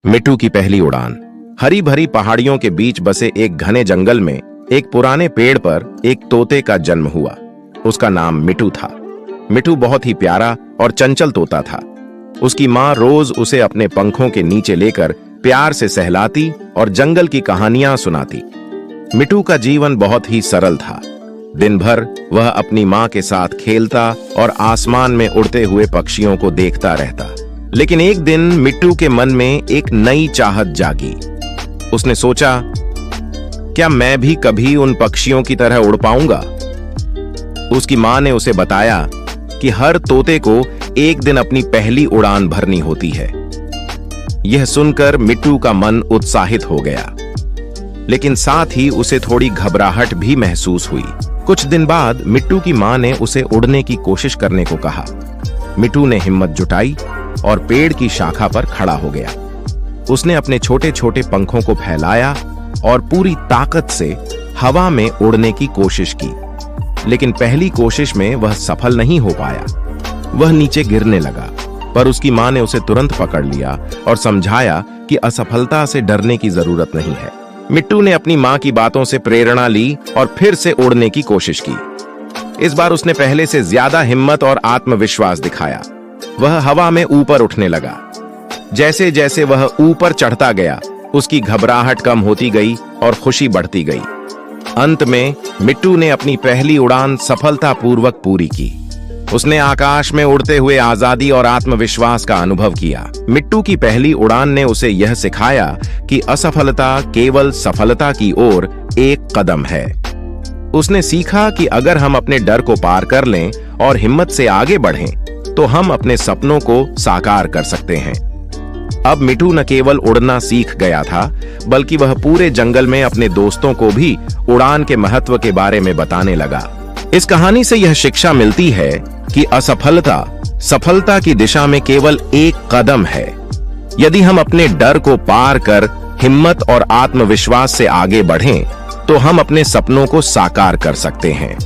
मिट्टू की पहली उड़ान। हरी भरी पहाड़ियों के बीच बसे एक घने जंगल में एक पुराने पेड़ पर एक तोते का जन्म हुआ। उसका नाम मिट्टू था। मिट्टू बहुत ही प्यारा और चंचल तोता था। उसकी माँ रोज उसे अपने पंखों के नीचे लेकर प्यार से सहलाती और जंगल की कहानियां सुनाती। मिट्टू का जीवन बहुत ही सरल था। दिन भर वह अपनी माँ के साथ खेलता और आसमान में उड़ते हुए पक्षियों को देखता रहता। लेकिन एक दिन मिट्टू के मन में एक नई चाहत जागी। उसने सोचा, क्या मैं भी कभी उन पक्षियों की तरह उड़ पाऊंगा? उसकी माँ ने उसे बताया कि हर तोते को एक दिन अपनी पहली उड़ान भरनी होती है। यह सुनकर मिट्टू का मन उत्साहित हो गया, लेकिन साथ ही उसे थोड़ी घबराहट भी महसूस हुई। कुछ दिन बाद मिट्टू की माँ ने उसे उड़ने की कोशिश करने को कहा। मिट्टू ने हिम्मत जुटाई और पेड़ की शाखा पर खड़ा हो गया। उसने अपने छोटे छोटे पंखों को फैलाया और पूरी ताकत से हवा में उड़ने की कोशिश की। लेकिन पहली कोशिश में वह सफल नहीं हो पाया। वह नीचे गिरने लगा, पर उसकी माँ ने उसे तुरंत पकड़ लिया और समझाया कि असफलता से डरने की जरूरत नहीं है। मिट्टू ने अपनी माँ की बातों से प्रेरणा ली और फिर से उड़ने की कोशिश की। इस बार उसने पहले से ज्यादा हिम्मत और आत्मविश्वास दिखाया। वह हवा में ऊपर उठने लगा। जैसे जैसे वह ऊपर चढ़ता गया, उसकी घबराहट कम होती गई और खुशी बढ़ती गई। अंत में मिट्टू ने अपनी पहली उड़ान सफलतापूर्वक पूरी की। उसने आकाश में उड़ते हुए आजादी और आत्मविश्वास का अनुभव किया। मिट्टू की पहली उड़ान ने उसे यह सिखाया कि असफलता केवल सफलता की ओर एक कदम है। उसने सीखा कि अगर हम अपने डर को पार कर लें और हिम्मत से आगे बढ़ें, तो हम अपने सपनों को साकार कर सकते हैं। अब मिट्टू न केवल उड़ना सीख गया था, बल्कि वह पूरे जंगल में अपने दोस्तों को भी उड़ान के महत्व के बारे में बताने लगा। इस कहानी से यह शिक्षा मिलती है कि असफलता सफलता की दिशा में केवल एक कदम है। यदि हम अपने डर को पार कर हिम्मत और आत्मविश्वास से आगे बढ़ें, तो हम अपने सपनों को साकार कर सकते हैं।